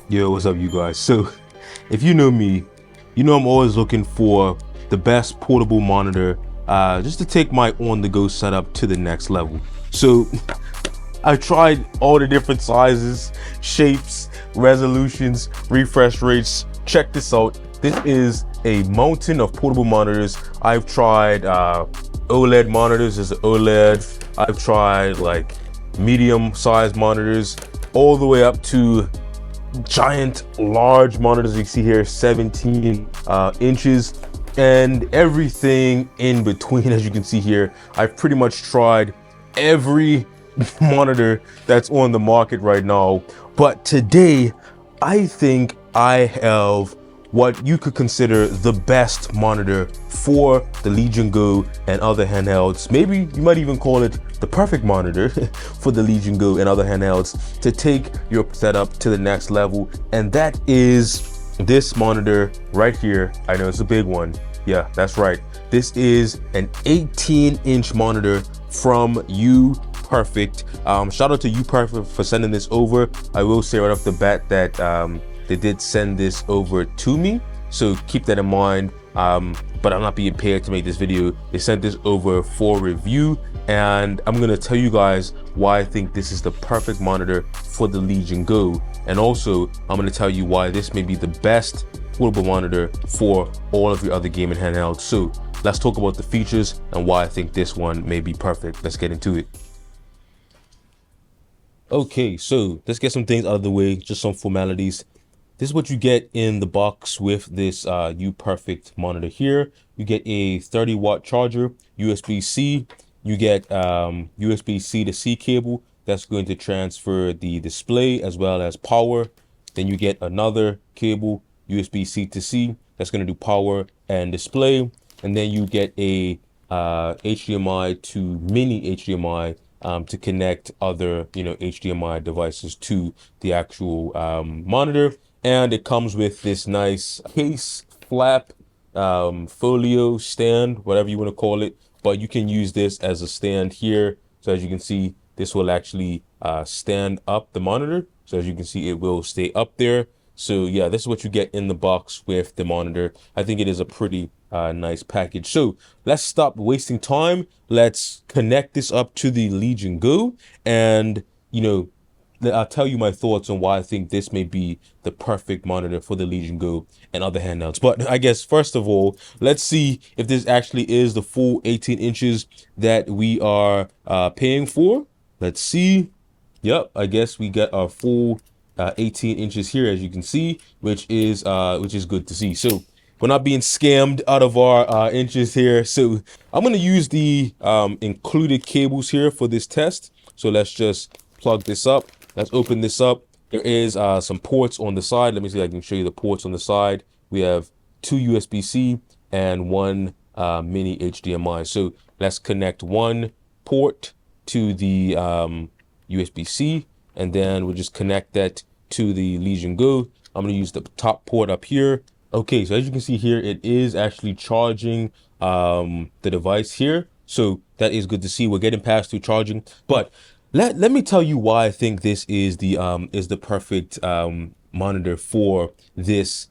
Yo, what's up, you guys? So, if you know me, you know I'm always looking for the best portable monitor just to take my on-the-go setup to the next level. So, I tried all the different sizes, shapes, resolutions, refresh rates. Check this out. This is a mountain of portable monitors. I've tried OLED monitors, there's OLED. I've tried like medium-sized monitors, all the way up to giant large monitors. You see here 17 inches, and everything in between. As you can see here, I've pretty much tried every monitor that's on the market right now, but today I think I have what you could consider the best monitor for the Legion Go and other handhelds. Maybe you might even call it the perfect monitor for the Legion Go and other handhelds to take your setup to the next level. And that is this monitor right here. I know it's a big one. Yeah, that's right. This is an 18-inch monitor from UPERFECT. Shout out to UPERFECT for sending this over. I will say right off the bat that they did send this over to me, so keep that in mind. But I'm not being paid to make this video. They sent this over for review, and I'm gonna tell you guys why I think this is the perfect monitor for the Legion Go, and also I'm gonna tell you why this may be the best portable monitor for all of your other gaming handhelds. So let's talk about the features and why I think this one may be perfect. Let's get into it. Okay, so let's get some things out of the way, just some formalities. This is what you get in the box with this UPERFECT monitor here. You get a 30-watt charger, USB-C. You get USB-C to C cable that's going to transfer the display as well as power. Then you get another cable, USB-C to C, that's going to do power and display. And then you get a HDMI to mini HDMI to connect other, HDMI devices to the actual monitor. And it comes with this nice case, flap, folio, stand, whatever you want to call it. But you can use this as a stand here. So as you can see, this will actually stand up the monitor. So as you can see, it will stay up there. So yeah, this is what you get in the box with the monitor. I think it is a pretty nice package. So let's stop wasting time. Let's connect this up to the Legion Go, and I'll tell you my thoughts on why I think this may be the perfect monitor for the Legion Go and other handhelds. But I guess first of all, let's see if this actually is the full 18 inches that we are paying for. Let's see. Yep, I guess we get our full 18 inches here, as you can see, which is good to see. So we're not being scammed out of our inches here. So I'm going to use the included cables here for this test. So let's just plug this up. Let's open this up. There is some ports on the side. Let me see if I can show you the ports on the side. We have two USB-C and one mini HDMI. So let's connect one port to the USB-C, and then we'll just connect that to the Legion Go. I'm going to use the top port up here. Okay, so as you can see here, it is actually charging the device here. So that is good to see. We're getting past through charging. But let me tell you why I think this is the perfect monitor for this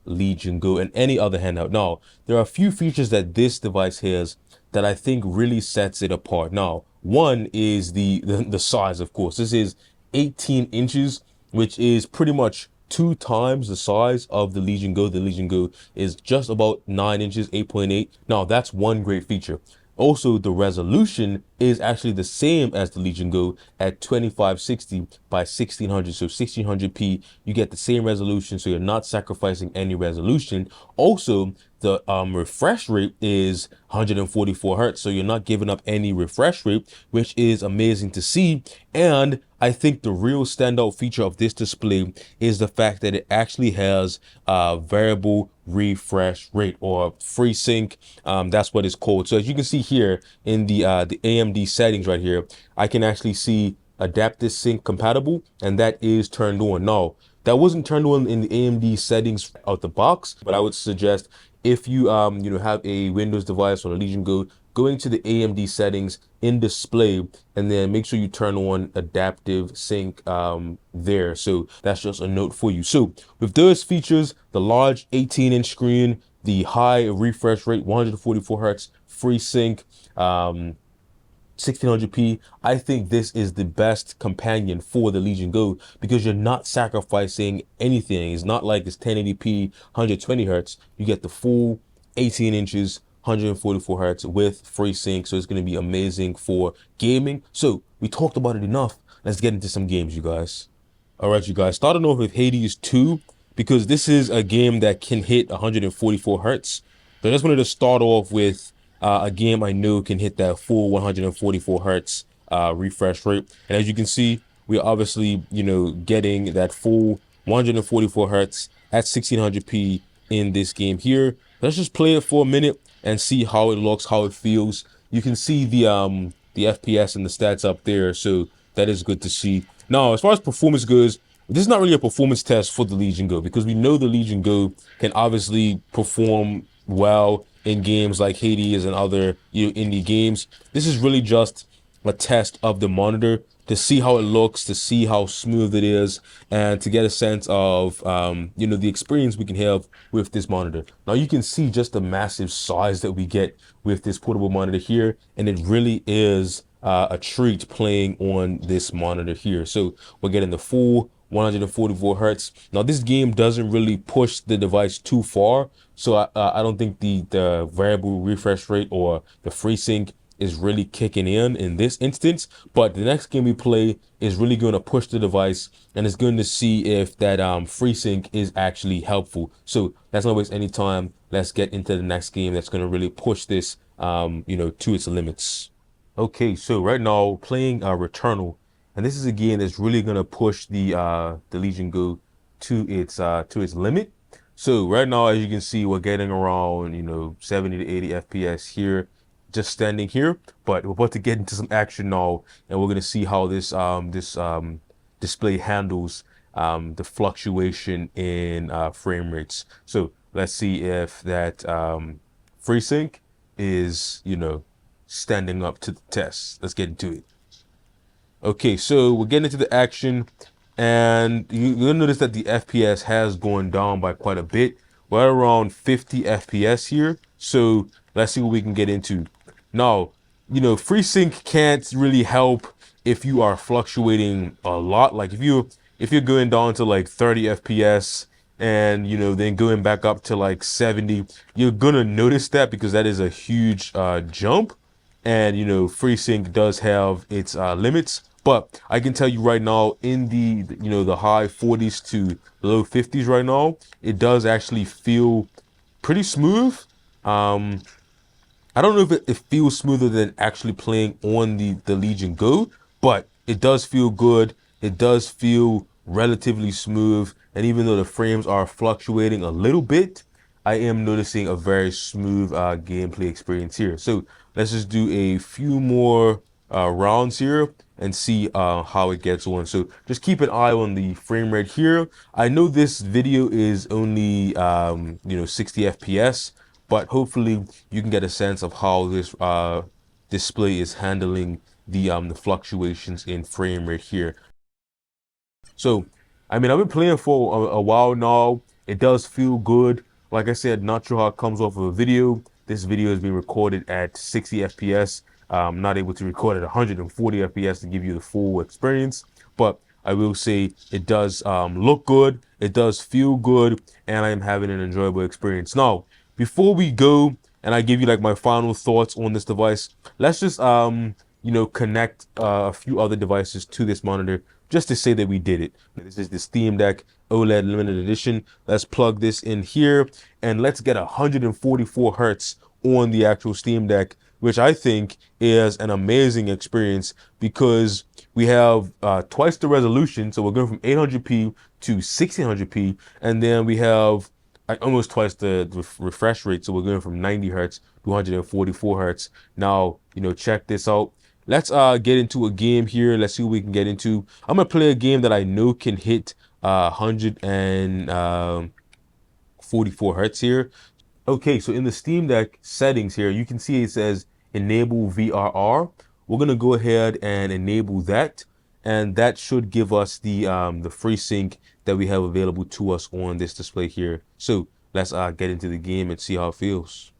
Legion Go and any other handheld. Now, there are a few features that this device has that I think really sets it apart. Now, one is the size, of course. This is 18 inches, which is pretty much 2 times the size of the Legion Go. The Legion Go is just about 9 inches, 8.8. Now, that's one great feature. Also, the resolution is actually the same as the Legion Go at 2560 by 1600. So 1600p, you get the same resolution, so you're not sacrificing any resolution. Also, the refresh rate is 144 hertz, so you're not giving up any refresh rate, which is amazing to see. And I think the real standout feature of this display is the fact that it actually has variable refresh rate, or FreeSync. That's what it's called. So as you can see here in the AMD settings right here, I can actually see adaptive sync compatible, and that is turned on. Now, that wasn't turned on in the AMD settings out the box, but I would suggest if you have a Windows device or a Legion Go, go into the AMD settings in display, and then make sure you turn on adaptive sync there. So that's just a note for you. So with those features, the large 18-inch screen, the high refresh rate, 144 hertz, FreeSync, 1600p, I think this is the best companion for the Legion Go because you're not sacrificing anything. It's not like it's 1080p, 120 hertz. You get the full 18 inches, 144 hertz with FreeSync, so it's going to be amazing for gaming. So we talked about it enough. Let's get into some games, you guys. All right, you guys, starting off with Hades 2, because this is a game that can hit 144 hertz. So I just wanted to start off with a game I know can hit that full 144 hertz refresh rate. And as you can see, we're obviously, getting that full 144 hertz at 1600p in this game here. Let's just play it for a minute and see how it looks, how it feels. You can see the FPS and the stats up there, so that is good to see. Now, as far as performance goes, this is not really a performance test for the Legion Go because we know the Legion Go can obviously perform well in games like Hades and other indie games. This is really just a test of the monitor to see how it looks, to see how smooth it is, and to get a sense of the experience we can have with this monitor. Now you can see just the massive size that we get with this portable monitor here, and it really is a treat playing on this monitor here. So we're getting the full 144 hertz. Now this game doesn't really push the device too far, so I don't think the variable refresh rate or the FreeSync is really kicking in this instance. But the next game we play is really going to push the device, and it's going to see if that FreeSync is actually helpful. So let's not waste any time. Let's get into the next game that's going to really push this to its limits. Okay, so right now playing Returnal, and this is a game that's really gonna push the Legion Go to its limit. So right now, as you can see, we're getting around 70 to 80 FPS here, just standing here. But we're about to get into some action now, and we're gonna see how this display handles the fluctuation in frame rates. So let's see if that FreeSync is standing up to the test. Let's get into it. Okay, so we're getting into the action, and you'll notice that the FPS has gone down by quite a bit. We're at around 50 FPS here, so let's see what we can get into. Now, FreeSync can't really help if you are fluctuating a lot. Like if you're going down to like 30 FPS and then going back up to like 70, you're gonna notice that because that is a huge jump. And FreeSync does have its limits, but I can tell you right now, in the high 40s to low 50s right now, it does actually feel pretty smooth. I don't know if it feels smoother than actually playing on the Legion Go, but it does feel good. It does feel relatively smooth, and even though the frames are fluctuating a little bit, I am noticing a very smooth gameplay experience here. So let's just do a few more rounds here and see how it gets on. So just keep an eye on the frame rate here. I know this video is only 60 FPS, but hopefully you can get a sense of how this display is handling the fluctuations in frame rate here. So I've been playing for a while now. It does feel good. Like I said, not sure how it comes off of a video. This video is being recorded at 60 FPS. I'm not able to record at 140 FPS to give you the full experience, but I will say it does look good. It does feel good, and I am having an enjoyable experience. Now, before we go and I give you like my final thoughts on this device, let's just connect a few other devices to this monitor just to say that we did it. This is the Steam Deck OLED limited edition. Let's plug this in here and let's get 144 hertz on the actual Steam Deck, which I think is an amazing experience because we have twice the resolution. So we're going from 800p to 1600p, and then we have almost twice the refresh rate. So we're going from 90 hertz to 144 hertz. Now, check this out. Let's get into a game here. Let's see what we can get into. I'm gonna play a game that I know can hit 144 hertz here. Okay, so in the Steam Deck settings here, you can see it says enable VRR. We're gonna go ahead and enable that, and that should give us the FreeSync that we have available to us on this display here. So let's get into the game and see how it feels.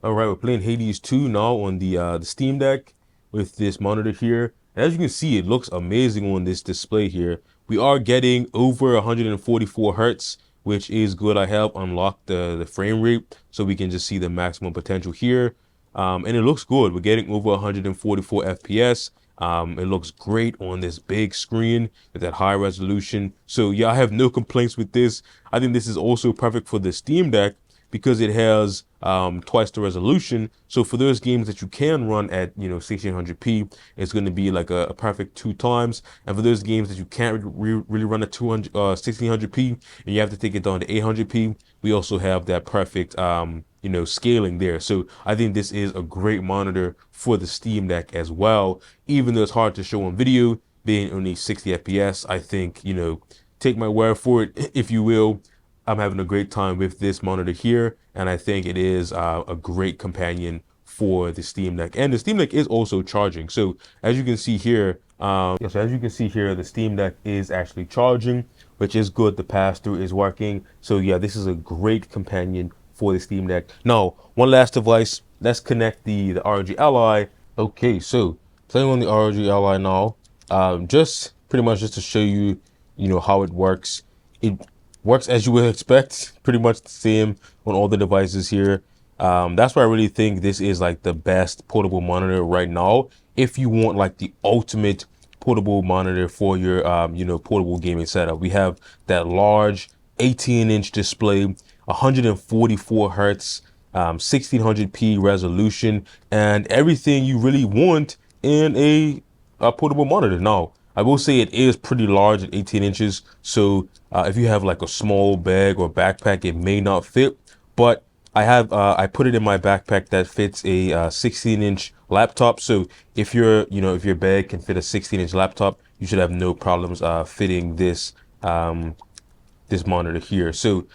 All right, we're playing Hades 2 now on the Steam Deck with this monitor here. As you can see, it looks amazing on this display here. We are getting over 144 hertz, which is good. I have unlocked the frame rate so we can just see the maximum potential here. And it looks good. We're getting over 144 FPS. It looks great on this big screen with that high resolution. So yeah, I have no complaints with this. I think this is also perfect for the Steam Deck because it has twice the resolution. So for those games that you can run at 1600p, it's going to be like a perfect 2 times. And for those games that you can't really run at 1600p and you have to take it down to 800p, we also have that perfect scaling there. So I think this is a great monitor for the Steam Deck as well. Even though it's hard to show on video, being only 60 FPS, I think, take my word for it, if you will. I'm having a great time with this monitor here, and I think it is a great companion for the Steam Deck. And the Steam Deck is also charging. So as you can see here, the Steam Deck is actually charging, which is good. The pass-through is working. So yeah, this is a great companion for the Steam Deck. Now, one last device. Let's connect the ROG Ally. Okay, so playing on the ROG Ally now. Just pretty much just to show you, how it works. It works as you would expect, pretty much the same on all the devices here. That's why I really think this is like the best portable monitor right now. If you want like the ultimate portable monitor for your, portable gaming setup, we have that large 18-inch display, 144 hertz, 1600p resolution, and everything you really want in a portable monitor. Now, I will say it is pretty large at 18 inches. So if you have like a small bag or backpack, it may not fit. But I put it in my backpack that fits a 16-inch laptop. So if your bag can fit a 16-inch laptop, you should have no problems fitting this this monitor here. So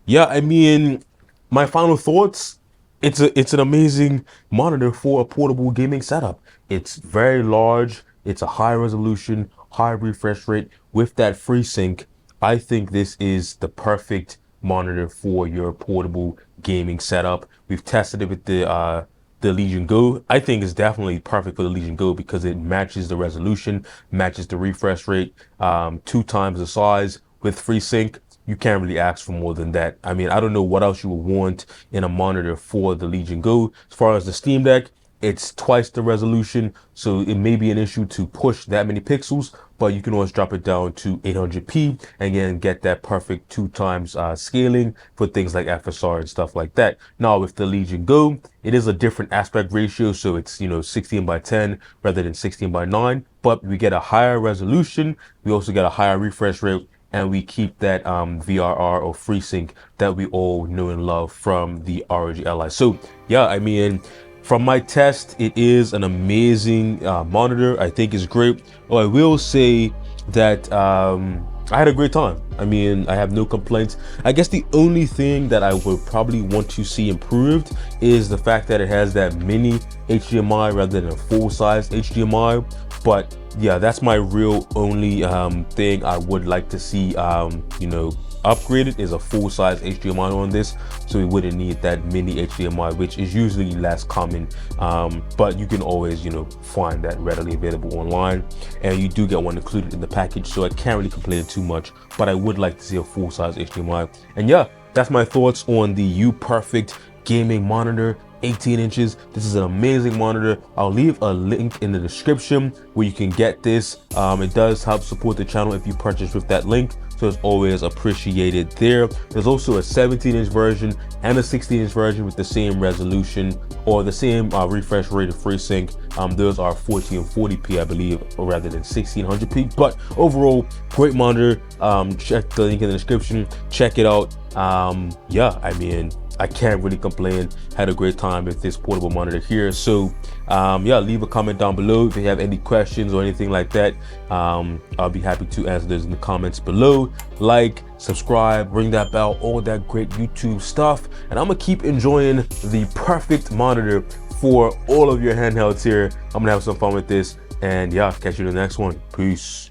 yeah, I mean, my final thoughts. It's an amazing monitor for a portable gaming setup. It's very large. It's a high resolution, high refresh rate with that FreeSync. I think this is the perfect monitor for your portable gaming setup. We've tested it with the Legion Go. I think it's definitely perfect for the Legion Go because it matches the resolution, matches the refresh rate, 2 times the size with FreeSync. You can't really ask for more than that. I mean, I don't know what else you would want in a monitor for the Legion Go. As far as the Steam Deck, it's twice the resolution, so it may be an issue to push that many pixels, but you can always drop it down to 800p and again get that perfect 2 times scaling for things like FSR and stuff like that. Now with the Legion Go, it is a different aspect ratio, so it's 16 by 10 rather than 16 by 9, but we get a higher resolution, we also get a higher refresh rate, and we keep that VRR or FreeSync that we all know and love from the ROG Ally. So yeah, I mean, from my test, it is an amazing monitor. I think it's great. Oh, I will say that I had a great time. I mean, I have no complaints. I guess the only thing that I would probably want to see improved is the fact that it has that mini HDMI rather than a full-size HDMI. But yeah, that's my real only thing I would like to see, upgraded is a full-size HDMI on this, so we wouldn't need that mini HDMI, which is usually less common, but you can always find that readily available online, and you do get one included in the package, so I can't really complain too much. But I would like to see a full-size HDMI. And yeah, that's my thoughts on the UPERFECT gaming monitor, 18 inches. This is an amazing monitor. I'll leave a link in the description where you can get this. It does help support the channel if you purchase with that link, so it's always appreciated there. There's also a 17-inch version and a 16-inch version with the same resolution or the same refresh rate of FreeSync. Those are 1440p, I believe, rather than 1600p. But overall, great monitor. Check the link in the description. Check it out. Yeah, I mean, I can't really complain. Had a great time with this portable monitor here. So yeah, leave a comment down below if you have any questions or anything like that. I'll be happy to answer those in the comments below. Like, subscribe, ring that bell, all that great YouTube stuff, and I'm gonna keep enjoying the perfect monitor for all of your handhelds here. I'm gonna have some fun with this, and yeah, catch you in the next one. Peace.